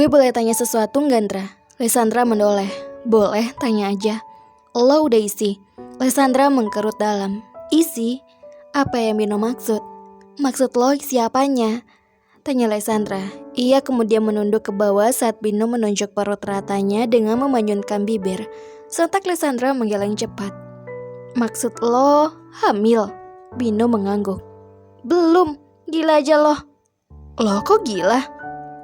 boleh tanya sesuatu nggak, Ndra? Lesandra menoleh. Boleh, tanya aja. Lo udah isi. Lesandra mengkerut dalam. Isi? Apa yang Bino maksud? Maksud lo isi apanya? Tanya Lesandra. Ia kemudian menunduk ke bawah saat Bino menunjuk perut ratanya dengan memanyunkan bibir. Sontak Lesandra menggeleng cepat. Maksud lo hamil? Bino mengangguk. Belum, gila aja lo. Lo kok gila?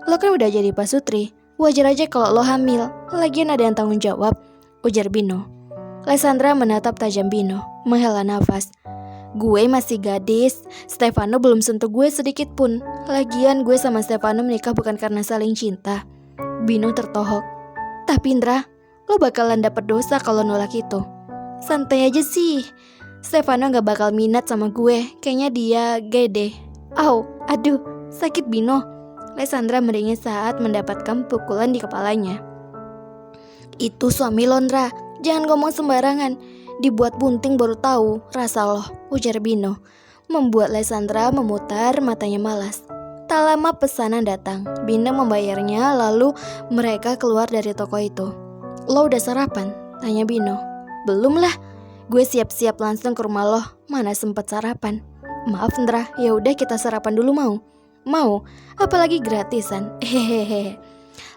Lo kan udah jadi pasutri. Wajar aja kalau lo hamil. Lagian ada yang tanggung jawab, ujar Bino. Lesandra menatap tajam Bino, menghela nafas. Gue masih gadis, Stefano belum sentuh gue sedikit pun. Lagian gue sama Stefano menikah bukan karena saling cinta. Bino tertohok. Tapi Indra, lo bakalan dapet dosa kalau nolak itu. Santai aja sih. Stefano gak bakal minat sama gue. Kayaknya dia gay deh. Au, aduh, sakit Bino. Lesandra meringis saat mendapatkan pukulan di kepalanya. Itu suami lo, Ndra. Jangan ngomong sembarangan. Dibuat bunting baru tahu rasa lo, ujar Bino. Membuat Lesandra memutar matanya malas. Tak lama pesanan datang. Bino membayarnya lalu mereka keluar dari toko itu. Lo udah sarapan? Tanya Bino. Belum lah. Gue siap-siap langsung ke rumah lo. Mana sempet sarapan. Maaf Ndra, ya udah kita sarapan dulu mau? Mau? Apalagi gratisan. Hehehe.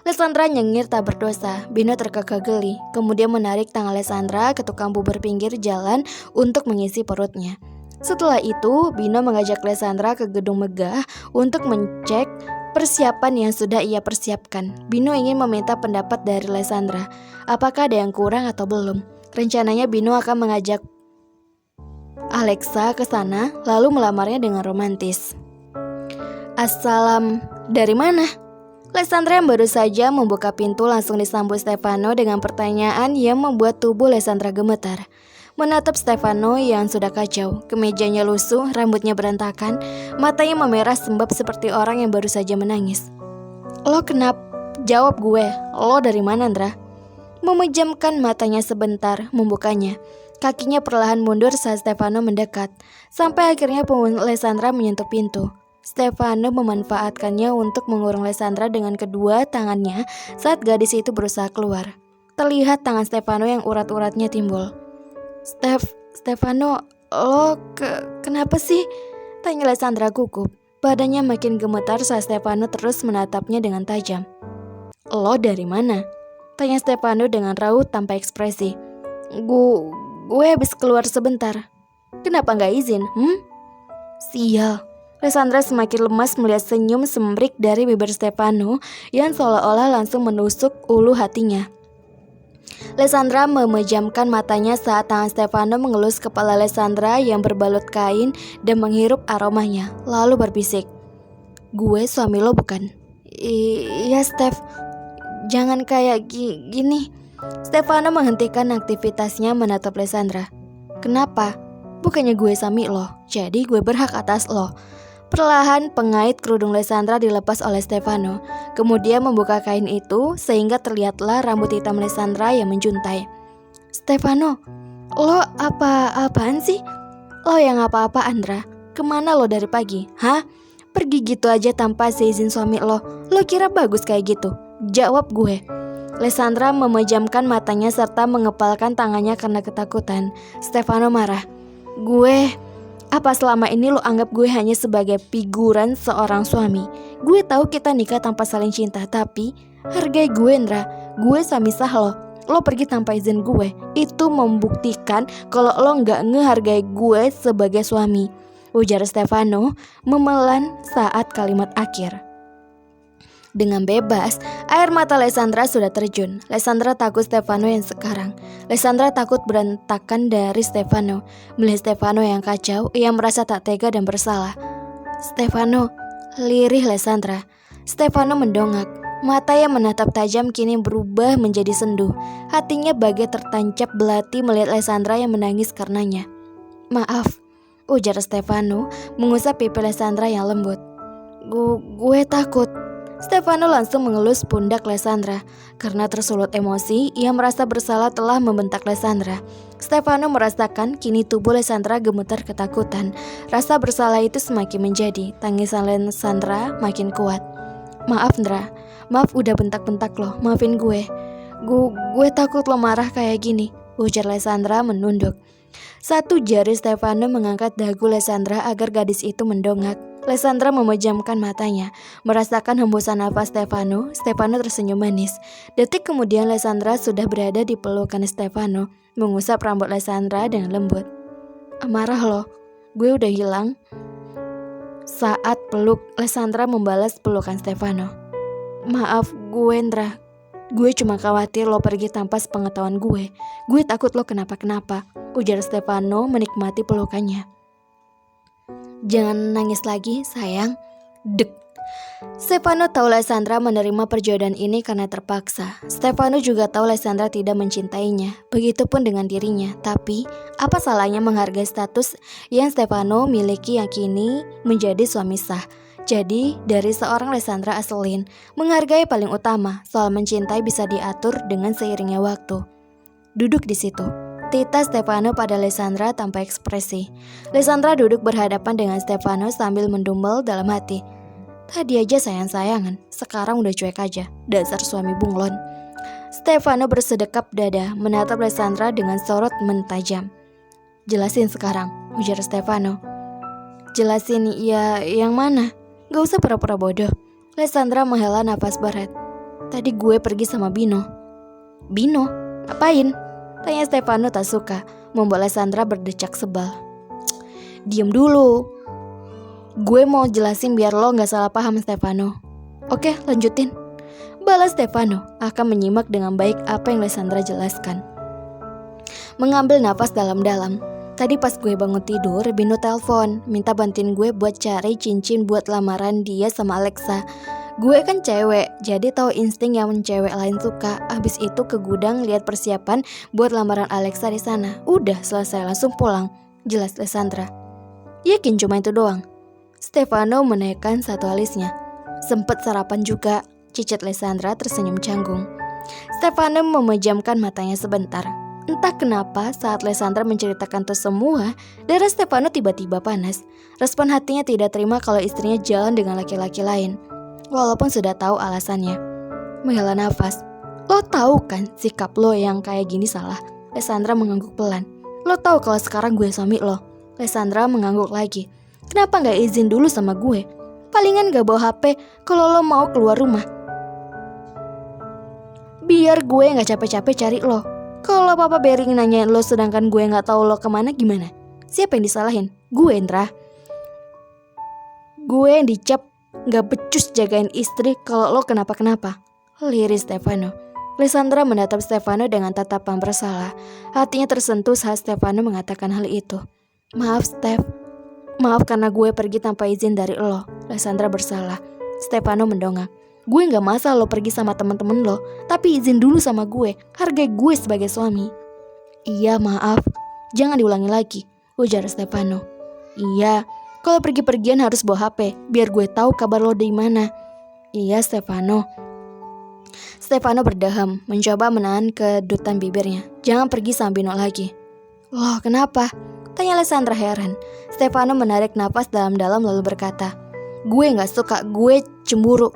Lesandra nyengir tak berdosa. Bino terkekeh geli. Kemudian menarik tangan Lesandra ke tukang bubur pinggir jalan untuk mengisi perutnya. Setelah itu, Bino mengajak Lesandra ke gedung megah untuk mencek persiapan yang sudah ia persiapkan. Bino ingin meminta pendapat dari Lesandra. Apakah ada yang kurang atau belum? Rencananya Bino akan mengajak Alexa ke sana lalu melamarnya dengan romantis. Assalam, dari mana? Lesandra yang baru saja membuka pintu langsung disambut Stefano dengan pertanyaan yang membuat tubuh Lesandra gemetar. Menatap Stefano yang sudah kacau, kemejanya lusuh, rambutnya berantakan, matanya memerah sembab seperti orang yang baru saja menangis. Lo kenapa? Jawab gue, lo dari mana, Ndra? Memejamkan matanya sebentar, membukanya. Kakinya perlahan mundur saat Stefano mendekat, sampai akhirnya punggung Lesandra menyentuh pintu. Stefano memanfaatkannya untuk mengurung Lesandra dengan kedua tangannya saat gadis itu berusaha keluar. Terlihat tangan Stefano yang urat-uratnya timbul. Stefano, lo kenapa sih? Tanya Lesandra gugup. Badannya makin gemetar saat Stefano terus menatapnya dengan tajam. Lo dari mana? Tanya Stefano dengan raut tanpa ekspresi. Gue habis keluar sebentar. Kenapa gak izin? Sial. Lesandra semakin lemas melihat senyum semrik dari bibir Stefano yang seolah-olah langsung menusuk ulu hatinya. Lesandra memejamkan matanya saat tangan Stefano mengelus kepala Lesandra yang berbalut kain dan menghirup aromanya, lalu berbisik. Gue suami lo bukan? Iya Stef, jangan kayak gini. Stefano menghentikan aktivitasnya menatap Lesandra. Kenapa? Bukannya gue suami lo, jadi gue berhak atas lo. Perlahan pengait kerudung Lesandra dilepas oleh Stefano. Kemudian membuka kain itu sehingga terlihatlah rambut hitam Lesandra yang menjuntai. Stefano, lo apaan sih? Lo yang apa-apa Andra? Kemana lo dari pagi? Hah? Pergi gitu aja tanpa seizin suami lo? Lo kira bagus kayak gitu? Jawab gue. Lesandra memejamkan matanya serta mengepalkan tangannya karena ketakutan. Stefano marah. Apa selama ini lo anggap gue hanya sebagai figuran seorang suami? Gue tahu kita nikah tanpa saling cinta, tapi hargai gue Ndra. Gue suami sah lo. Lo pergi tanpa izin gue. Itu membuktikan kalau lo gak ngehargai gue sebagai suami, ujar Stefano memelan saat kalimat akhir. Dengan bebas, air mata Lesandra sudah terjun. Lesandra takut Stefano yang sekarang. Lesandra takut berantakan dari Stefano. Melihat Stefano yang kacau, ia merasa tak tega dan bersalah. Stefano, lirih Lesandra. Stefano mendongak. Mata yang menatap tajam kini berubah menjadi sendu. Hatinya bagai tertancap belati melihat Lesandra yang menangis karenanya. Maaf, ujar Stefano mengusap pipi Lesandra yang lembut. Gue takut. Stefano langsung mengelus pundak Lesandra. Karena tersulut emosi, ia merasa bersalah telah membentak Lesandra. Stefano merasakan kini tubuh Lesandra gemetar ketakutan. Rasa bersalah itu semakin menjadi. Tangisan Lesandra makin kuat. Maaf Ndra, Maaf udah bentak-bentak lo, maafin gue. Gue takut lo marah kayak gini, ujar Lysandra menunduk. Satu jari Stefano mengangkat dagu Lysandra agar gadis itu mendongak. Lysandra memejamkan matanya, merasakan hembusan nafas Stefano. Stefano tersenyum manis. Detik kemudian Lysandra sudah berada di pelukan Stefano, mengusap rambut Lysandra dengan lembut. Marah lo, gue udah hilang. Saat peluk, Lysandra membalas pelukan Stefano. Maaf gue Ndra, gue cuma khawatir lo pergi tanpa sepengetahuan gue. Gue takut lo kenapa-kenapa, ujar Stefano menikmati pelukannya. Jangan nangis lagi sayang. Dek. Stefano tahu Lysandra menerima perjodohan ini karena terpaksa. Stefano juga tahu Lysandra tidak mencintainya, begitupun dengan dirinya. Tapi, apa salahnya menghargai status yang Stefano miliki yang kini menjadi suami sah? Jadi, dari seorang Lysandra Aselin, menghargai paling utama, soal mencintai bisa diatur dengan seiringnya waktu. Duduk di situ. Tita Stefano pada Lysandra tanpa ekspresi. Lysandra duduk berhadapan dengan Stefano sambil mendumel dalam hati. Tadi aja sayang-sayangan, sekarang udah cuek aja, dasar suami bunglon. Stefano bersedekap dada, menatap Lysandra dengan sorot mentajam. Jelasin sekarang, ujar Stefano. Jelasin ya yang mana? Gak usah pura-pura bodoh. Lysandra menghela nafas berat. Tadi gue pergi sama Bino. Bino? Apain? Tanya Stefano tak suka, membuat Lysandra berdecak sebal. Diam dulu. Gue mau jelasin biar lo gak salah paham Stefano. Oke, lanjutin. Balas Stefano, akan menyimak dengan baik apa yang Lysandra jelaskan. Mengambil nafas dalam-dalam. Tadi pas gue bangun tidur, Bino telepon, minta bantuin gue buat cari cincin buat lamaran dia sama Alexa. Gue kan cewek, jadi tahu insting yang cewek lain suka. Abis itu ke gudang lihat persiapan buat lamaran Alexa di sana. Udah selesai langsung pulang, jelas Lysandra. Yakin cuma itu doang? Stefano menaikkan satu alisnya. Sempet sarapan juga, cicit Lysandra tersenyum canggung. Stefano memejamkan matanya sebentar. Entah kenapa saat Lysandra menceritakan itu semua, darah Stefano tiba-tiba panas. Respon hatinya tidak terima kalau istrinya jalan dengan laki-laki lain. Walaupun sudah tahu alasannya. Menghela nafas. Lo tahu kan sikap lo yang kayak gini salah? Lysandra mengangguk pelan. Lo tahu kalau sekarang gue suami lo? Lysandra mengangguk lagi. Kenapa gak izin dulu sama gue? Palingan gak bawa HP kalau lo mau keluar rumah. Biar gue gak capek-capek cari lo. Kalau Papa Bering nanyain lo sedangkan gue gak tahu lo kemana gimana? Siapa yang disalahin? Gue Ndra. Gue yang dicap gak becus jagain istri kalau lo kenapa-kenapa. Liris Stefano. Lysandra menatap Stefano dengan tatapan bersalah. Hatinya tersentuh saat Stefano mengatakan hal itu. Maaf Stef. Maaf karena gue pergi tanpa izin dari lo. Lysandra bersalah. Stefano mendongak. Gue gak masalah lo pergi sama teman-teman lo, tapi izin dulu sama gue. Hargai gue sebagai suami. Iya maaf. Jangan diulangi lagi, ujar Stefano. Iya. Kalau pergi-pergian harus bawa HP, biar gue tahu kabar lo di mana. Iya Stefano. Stefano berdaham, mencoba menahan kedutan bibirnya. Jangan pergi sama Bino lagi. Loh kenapa? Tanya Lysandra heran. Stefano menarik napas dalam-dalam lalu berkata, gue gak suka, gue cemburu.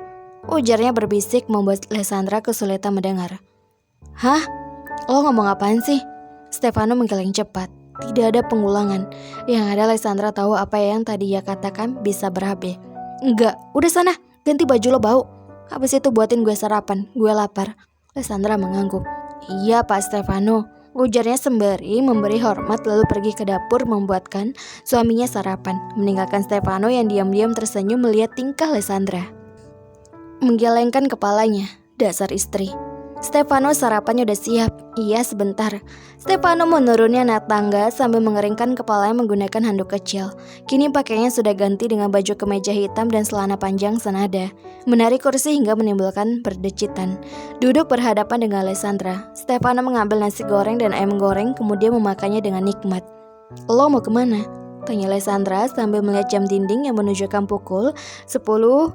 Ujarnya berbisik membuat Lysandra kesulitan mendengar. Hah? Lo ngomong apaan sih? Stefano menggeleng cepat. Tidak ada pengulangan. Yang ada Lysandra tahu apa yang tadi ia katakan bisa berabe. Enggak, udah sana, ganti baju lo bau. Habis itu buatin gue sarapan, gue lapar. Lysandra mengangguk. Iya Pak Stefano, ujarnya sembari memberi hormat lalu pergi ke dapur membuatkan suaminya sarapan. Meninggalkan Stefano yang diam-diam tersenyum melihat tingkah Lysandra. Menggelengkan kepalanya, dasar istri. Stefano sarapannya udah siap. Iya sebentar. Stefano menurunnya naik tangga sambil mengeringkan kepalanya menggunakan handuk kecil. Kini pakaiannya sudah ganti dengan baju kemeja hitam dan celana panjang senada. Menarik kursi hingga menimbulkan berdecitan. Duduk berhadapan dengan Lysandra. Stefano mengambil nasi goreng dan ayam goreng kemudian memakannya dengan nikmat. Lo mau kemana? Tanya Lysandra sambil melihat jam dinding yang menunjukkan pukul 10.05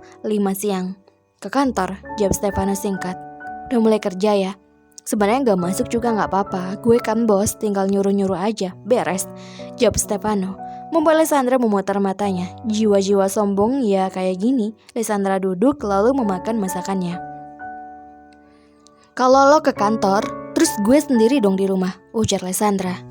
siang. Ke kantor, jawab Stefano singkat. Udah mulai kerja ya? Sebenarnya gak masuk juga gak apa-apa. Gue kan bos, tinggal nyuruh-nyuruh aja. Beres, jawab Stefano. Membuat Lysandra memutar matanya. Jiwa-jiwa sombong ya kayak gini. Lysandra duduk lalu memakan masakannya. Kalau lo ke kantor, terus gue sendiri dong di rumah, ujar Lysandra.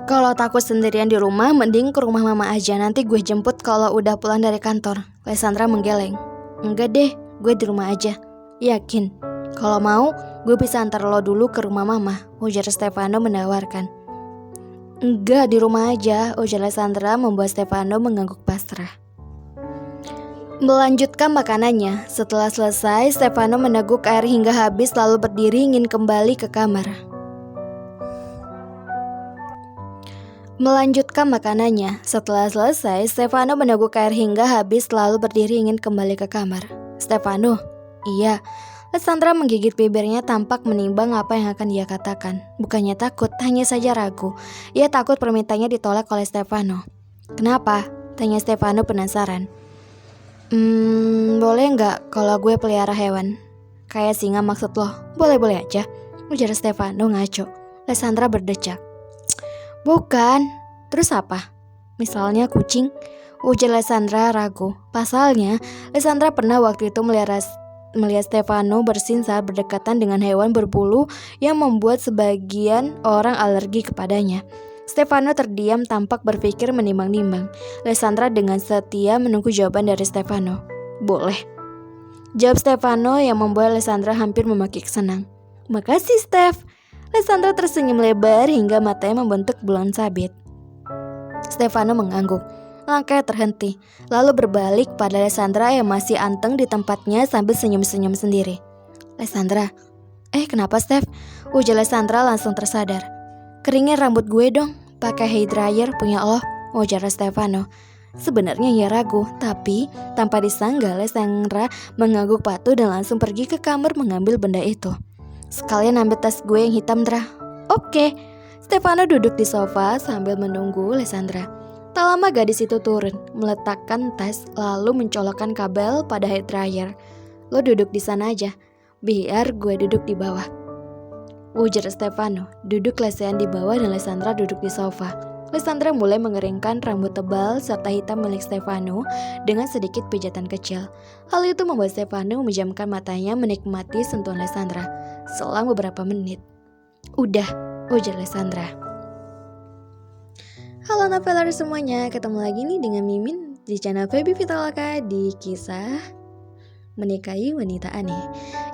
Kalau takut sendirian di rumah, mending ke rumah mama aja. Nanti gue jemput kalau udah pulang dari kantor. Lysandra menggeleng. Enggak deh, gue di rumah aja. Yakin? Kalau mau, gue bisa antar lo dulu ke rumah mama, ujar Stefano menawarkan. Enggak, di rumah aja, ujar Lysandra membuat Stefano mengangguk pasrah. Melanjutkan makanannya. Setelah selesai, Stefano meneguk air hingga habis lalu berdiri ingin kembali ke kamar. Melanjutkan makanannya. Setelah selesai, Stefano meneguk air hingga habis lalu berdiri ingin kembali ke kamar. Stefano, iya. Lysandra menggigit bibirnya tampak menimbang apa yang akan dia katakan. Bukannya takut, hanya saja ragu. Ia takut permintaannya ditolak oleh Stefano. Kenapa? Tanya Stefano penasaran. Boleh nggak kalau gue pelihara hewan? Kayak singa maksud lo? Boleh-boleh aja, ujar Stefano ngaco. Lysandra berdecak. Bukan, terus apa? Misalnya kucing, ujar Lysandra ragu. Pasalnya, Lysandra pernah waktu itu melihat Stefano bersin saat berdekatan dengan hewan berbulu yang membuat sebagian orang alergi kepadanya. Stefano terdiam tampak berpikir menimbang-nimbang. Lysandra dengan setia menunggu jawaban dari Stefano. Boleh, jawab Stefano yang membuat Lysandra hampir memekik senang. Makasih Steph. Lysandra tersenyum lebar hingga matanya membentuk bulan sabit. Stefano mengangguk. Langkahnya terhenti, lalu berbalik pada Lysandra yang masih anteng di tempatnya sambil senyum-senyum sendiri. Lysandra, kenapa Steph? Ujar Lysandra langsung tersadar. Keringin rambut gue dong, pakai hair dryer punya lo, ujar Stefano. Sebenarnya ia ragu, tapi tanpa disangka Lysandra mengangguk patuh dan langsung pergi ke kamar mengambil benda itu. Sekalian ambil tas gue yang hitam, Dra. Oke. Stefano duduk di sofa sambil menunggu Lysandra. Tak lama gadis itu turun, meletakkan tas lalu mencolokkan kabel pada hair dryer. Lo duduk di sana aja, biar gue duduk di bawah, ujar Stefano. Duduk lesehan di bawah dan Lysandra duduk di sofa. Lysandra mulai mengeringkan rambut tebal serta hitam milik Stefano dengan sedikit pijatan kecil. Hal itu membuat Stefano memejamkan matanya menikmati sentuhan Lysandra selang beberapa menit. Udah, ujar Lysandra. Halo noveler semuanya, ketemu lagi nih dengan Mimin di channel Feby Vitaloka di kisah Menikahi Wanita Aneh.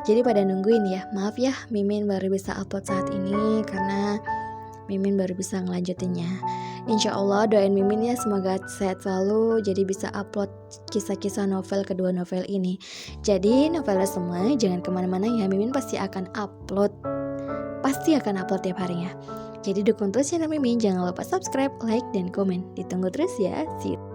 Jadi pada nungguin ya, maaf ya Mimin baru bisa upload saat ini karena Mimin baru bisa ngelanjutinnya. Insya Allah doain Mimin ya semoga sehat selalu jadi bisa upload kisah-kisah novel kedua novel ini. Jadi noveler semua jangan kemana-mana ya, Mimin pasti akan upload tiap harinya. Jadi dukung terus channel Mimin, jangan lupa subscribe, like, dan komen. Ditunggu terus ya. See you.